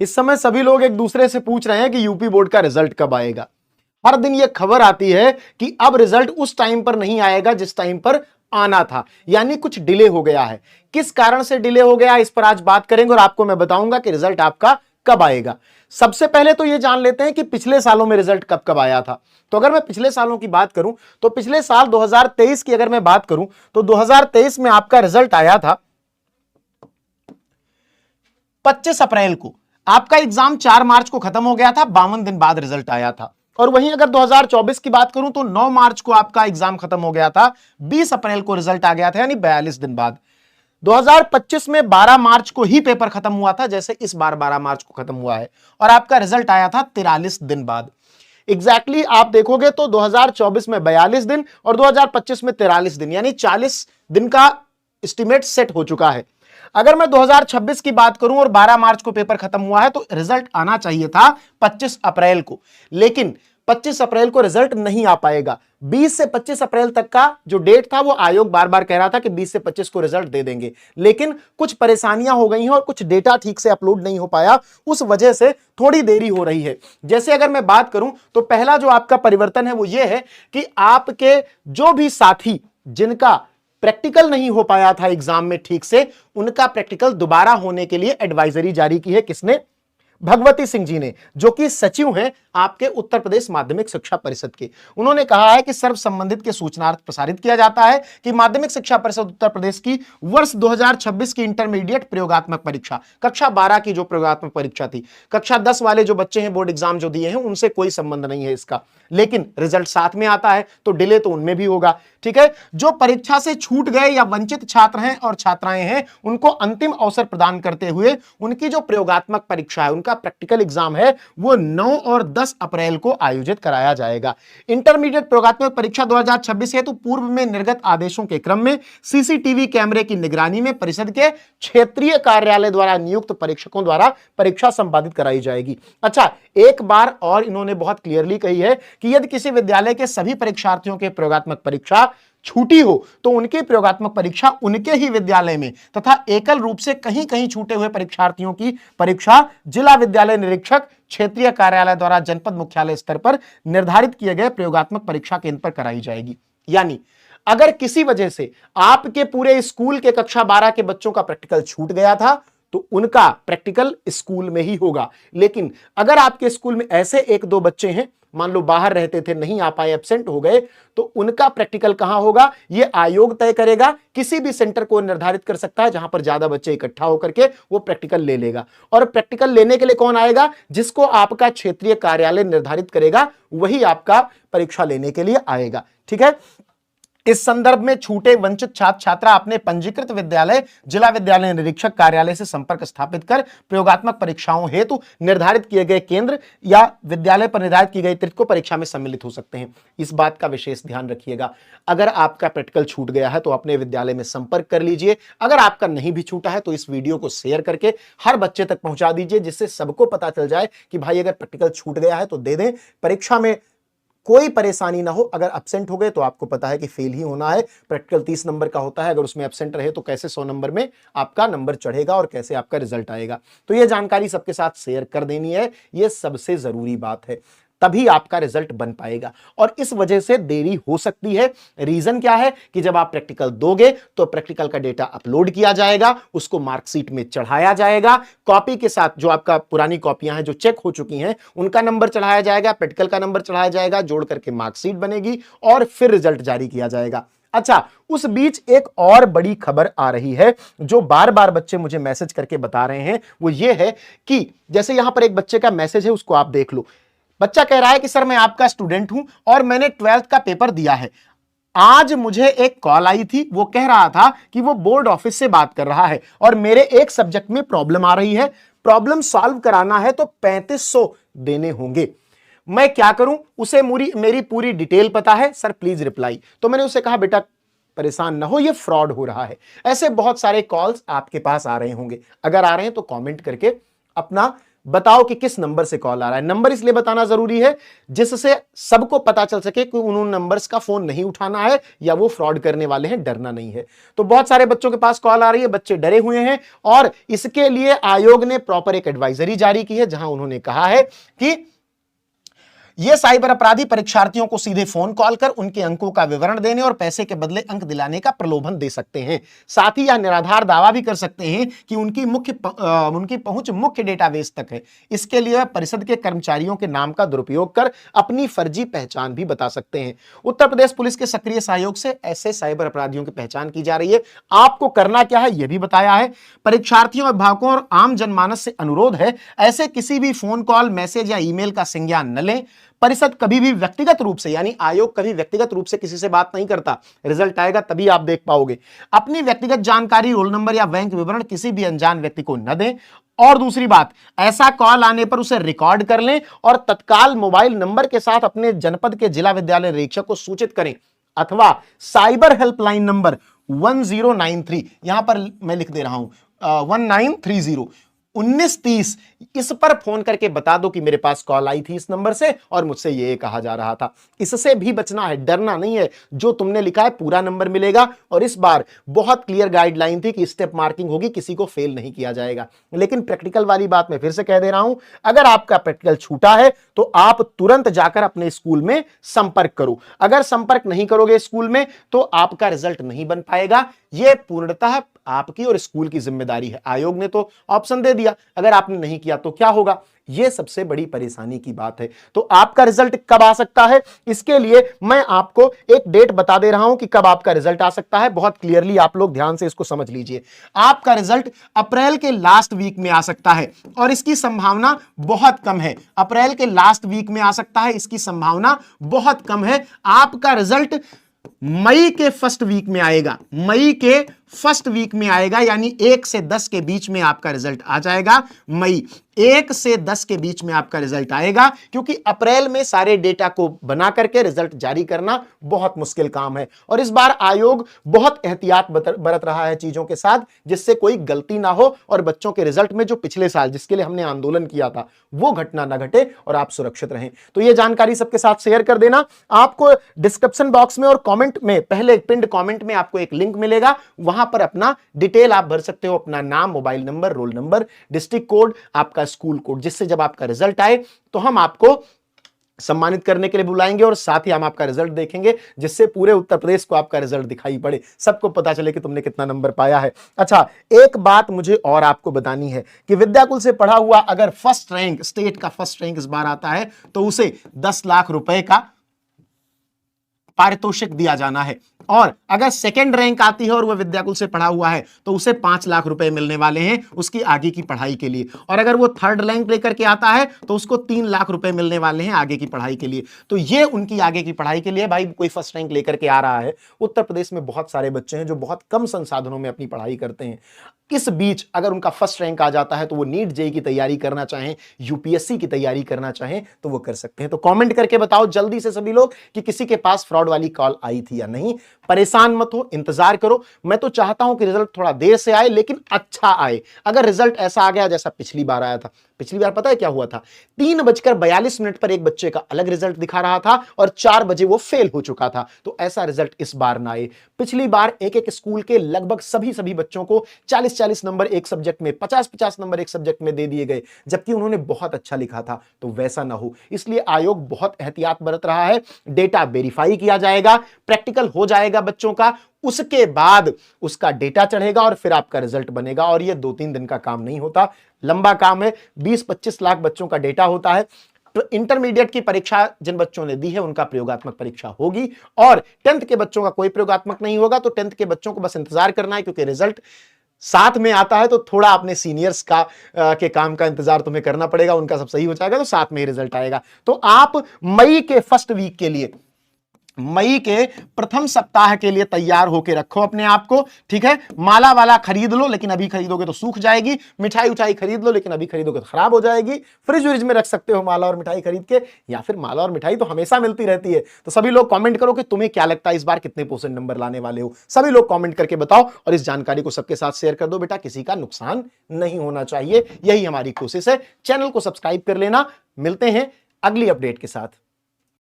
इस समय सभी लोग एक दूसरे से पूछ रहे हैं कि यूपी बोर्ड का रिजल्ट कब आएगा। हर दिन यह खबर आती है कि अब रिजल्ट उस टाइम पर नहीं आएगा जिस टाइम पर आना था, यानी कुछ डिले हो गया है। किस कारण से डिले हो गया इस पर आज बात करेंगे और आपको मैं बताऊंगा कि रिजल्ट आपका कब आएगा। सबसे पहले तो यह जान लेते हैं कि पिछले सालों में रिजल्ट कब कब आया था। तो अगर मैं पिछले सालों की बात करूं तो पिछले साल 2023 की अगर मैं बात करूं तो 2023 में आपका रिजल्ट आया था 25 अप्रैल को। आपका एग्जाम 4 मार्च को खत्म हो गया था, 52 दिन बाद रिजल्ट आया था। और वहीं अगर 2024 की बात करूं तो 9 मार्च को आपका एग्जाम खत्म हो गया था, 20 अप्रैल को रिजल्ट आ गया था, यानी 42 दिन बाद। 2025 में 12 मार्च को ही पेपर खत्म हुआ था, जैसे इस बार 12 मार्च को खत्म हुआ है, और आपका रिजल्ट आया था 43 दिन बाद। एग्जैक्टली आप देखोगे तो 2024 में 42 दिन और 2025 में 43 दिन, यानी 40 दिन का एस्टिमेट सेट हो चुका है। अगर मैं 2026 की बात करूं और 12 मार्च को पेपर खत्म हुआ है तो रिजल्ट आना चाहिए था 25 अप्रैल को, लेकिन 25 अप्रैल को रिजल्ट नहीं आ पाएगा। 20 से 25 अप्रैल तक का जो डेट था वो आयोग बार बार कह रहा था कि 20 से 25 को रिजल्ट दे देंगे, लेकिन कुछ परेशानियां हो गई हैं और कुछ डेटा ठीक से अपलोड नहीं हो पाया, उस वजह से थोड़ी देरी हो रही है। जैसे अगर मैं बात करूं तो पहला जो आपका परिवर्तन है वो ये है कि आपके जो भी साथी जिनका प्रैक्टिकल नहीं हो पाया था एग्जाम में ठीक से, उनका प्रैक्टिकल दोबारा होने के लिए एडवाइजरी जारी की है। किसने? भगवती सिंह जी ने, जो कि सचिव हैं आपके उत्तर प्रदेश माध्यमिक शिक्षा परिषद के। उन्होंने कहा है कि सर्व संबंधित के सूचनार्थ प्रसारित किया जाता है कि माध्यमिक शिक्षा परिषद उत्तर प्रदेश की वर्ष 2026 की इंटरमीडिएट प्रयोगात्मक परीक्षा, कक्षा 12 की जो प्रयोगात्मक परीक्षा थी, कक्षा 10 वाले जो बच्चे हैं बोर्ड एग्जाम जो दिए हैं उनसे कोई संबंध नहीं है इसका, लेकिन रिजल्ट साथ में आता है तो डिले तो उनमें भी होगा। ठीक है, जो परीक्षा से छूट गए या वंचित छात्र हैं और छात्राएं हैं उनको अंतिम अवसर प्रदान करते हुए उनकी जो प्रयोगात्मक परीक्षा है, उनका प्रैक्टिकल एग्जाम है, वो 9 और 10 अप्रैल को आयोजित कराया जाएगा। इंटरमीडिएट प्रयोगात्मक परीक्षा 2026 हेतु पूर्व में निर्गत आदेशों के क्रम में सीसीटीवी कैमरे की निगरानी में परिषद के क्षेत्रीय कार्यालय द्वारा नियुक्त परीक्षकों द्वारा परीक्षा संपादित कराई जाएगी। अच्छा, एक बार और इन्होंने बहुत क्लियरली कही है कि यदि किसी विद्यालय के सभी परीक्षार्थियों के प्रयोगात्मक परीक्षा छूटी हो तो उनकी प्रयोगात्मक परीक्षा उनके ही विद्यालय में तथा एकल रूप से कहीं कहीं छूटे हुए परीक्षार्थियों की परीक्षा जिला विद्यालय निरीक्षक क्षेत्रीय कार्यालय द्वारा जनपद मुख्यालय स्तर पर निर्धारित किए गए प्रयोगात्मक परीक्षा केंद्र पर कराई जाएगी। यानी अगर किसी वजह से आपके पूरे स्कूल के कक्षा 12 के बच्चों का प्रैक्टिकल छूट गया था तो उनका प्रैक्टिकल स्कूल में ही होगा, लेकिन अगर आपके स्कूल में ऐसे एक दो बच्चे हैं, मान लो बाहर रहते थे, नहीं आ पाए, एब्सेंट हो गए, तो उनका प्रैक्टिकल कहां होगा यह आयोग तय करेगा। किसी भी सेंटर को निर्धारित कर सकता है जहां पर ज्यादा बच्चे इकट्ठा होकर के वो प्रैक्टिकल ले लेगा, और प्रैक्टिकल लेने के लिए कौन आएगा? जिसको आपका क्षेत्रीय कार्यालय निर्धारित करेगा वही आपका परीक्षा लेने के लिए आएगा। ठीक है, इस संदर्भ में छूटे वंचित छात्र छात्रा अपने पंजीकृत विद्यालय जिला विद्यालय निरीक्षक कार्यालय से संपर्क स्थापित कर प्रयोगात्मक परीक्षाओं हेतु निर्धारित किए गए केंद्र या विद्यालय पर निर्धारित की गई तिथि को परीक्षा में सम्मिलित हो सकते हैं। इस बात का विशेष ध्यान रखिएगा। अगर आपका प्रैक्टिकल छूट गया है तो अपने विद्यालय में संपर्क कर लीजिए। अगर आपका नहीं भी छूटा है तो इस वीडियो को शेयर करके हर बच्चे तक पहुंचा दीजिए, जिससे सबको पता चल जाए कि भाई अगर प्रैक्टिकल छूट गया है तो दे दें, परीक्षा में कोई परेशानी ना हो। अगर एब्सेंट हो गए तो आपको पता है कि फेल ही होना है। प्रैक्टिकल 30 नंबर का होता है, अगर उसमें एब्सेंट रहे तो कैसे 100 नंबर में आपका नंबर चढ़ेगा और कैसे आपका रिजल्ट आएगा। तो यह जानकारी सबके साथ शेयर कर देनी है, यह सबसे जरूरी बात है, तभी आपका रिजल्ट बन पाएगा। और इस वजह से देरी हो सकती है। रीजन क्या है कि जब आप प्रैक्टिकल दोगे तो प्रैक्टिकल का डेटा अपलोड किया जाएगा, उसको मार्कशीट में चढ़ाया जाएगा, कॉपी के साथ जो आपका पुरानी कॉपियां हैं जो चेक हो चुकी हैं उनका नंबर चढ़ाया जाएगा, प्रैक्टिकल का नंबर चढ़ाया जाएगा, जोड़ करके मार्कशीट बनेगी और फिर रिजल्ट जारी किया जाएगा। अच्छा, उस बीच एक और बड़ी खबर आ रही है जो बार बार बच्चे मुझे मैसेज करके बता रहे हैं, वो ये है कि जैसे यहां पर एक बच्चे का मैसेज है, उसको आप देख लो। बच्चा कह रहा है कि सर मैं आपका स्टूडेंट हूं और मैंने 12th का पेपर दिया है। आज मुझे एक कॉल आई थी, वो कह रहा था कि वो बोर्ड ऑफिस से बात कर रहा है और मेरे एक सब्जेक्ट में प्रॉब्लम आ रही है, प्रॉब्लम सॉल्व कराना है तो 3500 देने होंगे, मैं क्या करूं? उसे मेरी पूरी डिटेल पता है, सर प्लीज रिप्लाई। तो मैंने उसे कहा बेटा परेशान ना हो, ये फ्रॉड हो रहा है। ऐसे बहुत सारे कॉल्स आपके पास आ रहे होंगे, अगर आ रहे हैं तो कमेंट करके अपना बताओ कि किस नंबर से कॉल आ रहा है। नंबर इसलिए बताना जरूरी है जिससे सबको पता चल सके कि उन नंबर्स का फोन नहीं उठाना है या वो फ्रॉड करने वाले हैं, डरना नहीं है। तो बहुत सारे बच्चों के पास कॉल आ रही है, बच्चे डरे हुए हैं और इसके लिए आयोग ने प्रॉपर एक एडवाइजरी जारी की है जहां उन्होंने कहा है कि ये साइबर अपराधी परीक्षार्थियों को सीधे फोन कॉल कर उनके अंकों का विवरण देने और पैसे के बदले अंक दिलाने का प्रलोभन दे सकते हैं। साथ ही यह निराधार दावा भी कर सकते हैं कि उनकी पहुंच मुख्य डेटाबेस तक है। इसके लिए परिषद के कर्मचारियों के नाम का दुरुपयोग कर अपनी फर्जी पहचान भी बता सकते हैं। उत्तर प्रदेश पुलिस के सक्रिय सहयोग से ऐसे साइबर अपराधियों की पहचान की जा रही है। आपको करना क्या है यह भी बताया है। परीक्षार्थियों, अभिभावकों और आम जनमानस से अनुरोध है, ऐसे किसी भी फोन कॉल, मैसेज या ईमेल का संज्ञान न लें। परिषद कभी भी व्यक्तिगत रूप से, यानी आयोग कभी व्यक्तिगत रूप से किसी से बात नहीं करता। रिजल्ट आएगा तभी आप देख पाओगे। अपनी व्यक्तिगत जानकारी, रोल नंबर या बैंक विवरण किसी भी अनजान व्यक्ति को न दें। और दूसरी बात, ऐसा कॉल आने पर उसे रिकॉर्ड कर लें और तत्काल मोबाइल नंबर के साथ अपने जनपद के जिला विद्यालय निरीक्षक को सूचित करें अथवा साइबर हेल्पलाइन नंबर 1093, यहां पर मैं लिख दे रहा हूं 1930 1930, इस पर फोन करके बता दो कि मेरे पास कॉल आई थी इस नंबर से और मुझसे ये कहा जा रहा था। इससे भी बचना है, डरना नहीं है। जो तुमने लिखा है पूरा नंबर मिलेगा और इस बार बहुत क्लियर गाइडलाइन थी कि स्टेप मार्किंग होगी, किसी को फेल नहीं किया जाएगा। लेकिन प्रैक्टिकल वाली बात मैं फिर से कह दे रहा हूं, अगर आपका प्रैक्टिकल छूटा है तो आप तुरंत जाकर अपने स्कूल में संपर्क करो। अगर संपर्क नहीं करोगे स्कूल में तो आपका रिजल्ट नहीं बन पाएगा। यह पूर्णतः आपकी और स्कूल की जिम्मेदारी है। आयोग ने तो ऑप्शन दे दिया, अगर आपने नहीं किया तो क्या होगा? यह सबसे बड़ी परेशानी की बात है। तो आपका रिजल्ट कब आ सकता है, इसके लिए मैं आपको एक डेट बता दे रहा हूं कि कब आपका रिजल्ट आ सकता है। बहुत क्लियरली आप लोग ध्यान से इसको समझ लीजिए। आपका रिजल्ट अप्रैल के लास्ट वीक में आ सकता है और इसकी संभावना बहुत कम है। अप्रैल के लास्ट वीक में आ सकता है, इसकी संभावना बहुत कम है। आपका रिजल्ट मई के फर्स्ट वीक में आएगा। मई के फर्स्ट वीक में आएगा, यानी 1 से 10 के बीच में आपका रिजल्ट आ जाएगा। मई 1 से 10 के बीच में आपका रिजल्ट आएगा, क्योंकि अप्रैल में सारे डेटा को बना करके रिजल्ट जारी करना बहुत मुश्किल काम है। और इस बार आयोग बहुत एहतियात बरत रहा है चीजों के साथ, जिससे कोई गलती ना हो और बच्चों के रिजल्ट में जो पिछले साल जिसके लिए हमने आंदोलन किया था वो घटना ना घटे और आप सुरक्षित रहें। तो ये जानकारी सबके साथ शेयर कर देना। आपको डिस्क्रिप्शन बॉक्स में और कमेंट में, पहले पिंड कमेंट में आपको एक लिंक मिलेगा, वहां पर अपना डिटेल आप भर सकते हो, अपना नाम, mobile number, roll number, district code, आपका स्कूल कोड, जिससे जब आपका रिजल्ट आए तो हम आपको सम्मानित करने के लिए बुलाएंगे और साथ ही हम आपका रिजल्ट देखेंगे, जिससे पूरे उत्तर प्रदेश को आपका रिजल्ट दिखाई पड़े, सबको पता चले कि तुमने कितना नंबर पाया है। अच्छा, एक बात मुझे और आपको बतानी है कि विद्याकुल से पढ़ा हुआ अगर फर्स्ट रैंक, स्टेट का फर्स्ट रैंक इस बार आता है तो उसे 10 लाख रुपए का पारितोषिक दिया जाना है, और अगर सेकंड रैंक आती है और वह विद्याकुल से पढ़ा हुआ है तो उसे 5 लाख रुपए मिलने वाले हैं उसकी आगे की पढ़ाई के लिए, और अगर वो थर्ड रैंक लेकर के आता है तो उसको 3 लाख रुपए मिलने वाले हैं आगे की पढ़ाई के लिए। तो ये उनकी आगे की पढ़ाई के लिए। भाई कोई फर्स्ट रैंक लेकर के आ रहा है, उत्तर प्रदेश में बहुत सारे बच्चे हैं जो बहुत कम संसाधनों में अपनी पढ़ाई करते हैं। इस बीच अगर उनका फर्स्ट रैंक आ जाता है तो वो नीट जेईई की तैयारी करना चाहें, यूपीएससी की तैयारी करना चाहें तो वो कर सकते हैं। तो कमेंट करके बताओ जल्दी से सभी लोग कि किसी के पास फ्रॉड वाली कॉल आई थी या नहीं। परेशान मत हो, इंतजार करो। मैं तो चाहता हूं कि रिजल्ट थोड़ा देर से आए लेकिन अच्छा आए। अगर रिजल्ट ऐसा आ गया जैसा पिछली बार आया था, पिछली बार पता है क्या हुआ था, 3:42 पर एक बच्चे का अलग रिजल्ट दिखा रहा था और 4 बजे वो फेल हो चुका था। तो ऐसा रिजल्ट इस बार ना आए। पिछली बार एक स्कूल के लगभग सभी बच्चों को 40 नंबर एक सब्जेक्ट में, 50 नंबर एक सब्जेक्ट में दे दिए गए, जबकि उन्होंने बहुत अच्छा लिखा था। तो वैसा ना हो, इसलिए आयोग बहुत एहतियात बरत रहा है। डेटा वेरीफाई किया जाएगा, प्रैक्टिकल हो जाएगा बच्चों का, उसके बाद उसका डेटा चढ़ेगा और फिर आपका रिजल्ट बनेगा। और ये 2-3 दिन का काम नहीं होता, लंबा काम है। 20-25 लाख बच्चों का डेटा होता है। तो इंटरमीडिएट की परीक्षा जिन बच्चों ने दी है उनका प्रयोगात्मक परीक्षा होगी, और 10th के बच्चों का कोई प्रयोगात्मक नहीं होगा। तो 10th के बच्चों को बस इंतजार करना है, क्योंकि रिजल्ट साथ में आता है तो थोड़ा अपने सीनियर्स का के काम का इंतजार तुम्हें करना पड़ेगा। उनका सब सही हो जाएगा तो साथ में ही रिजल्ट आएगा। तो आप मई के फर्स्ट वीक के लिए, मई के प्रथम सप्ताह के लिए तैयार होकर रखो अपने आप को, ठीक है। माला वाला खरीद लो, लेकिन अभी खरीदोगे तो सूख जाएगी। मिठाई उठाई खरीद लो, लेकिन अभी खरीदोगे तो खराब हो जाएगी। फ्रिज में रख सकते हो माला और मिठाई खरीद के, या फिर माला और मिठाई तो हमेशा मिलती रहती है। तो सभी लोग कमेंट करो कि तुम्हें क्या लगता है इस बार कितने % नंबर लाने वाले हो। सभी लोग कमेंट करके बताओ और इस जानकारी को सबके साथ शेयर कर दो। बेटा किसी का नुकसान नहीं होना चाहिए, यही हमारी कोशिश है। चैनल को सब्सक्राइब कर लेना। मिलते हैं अगली अपडेट के साथ।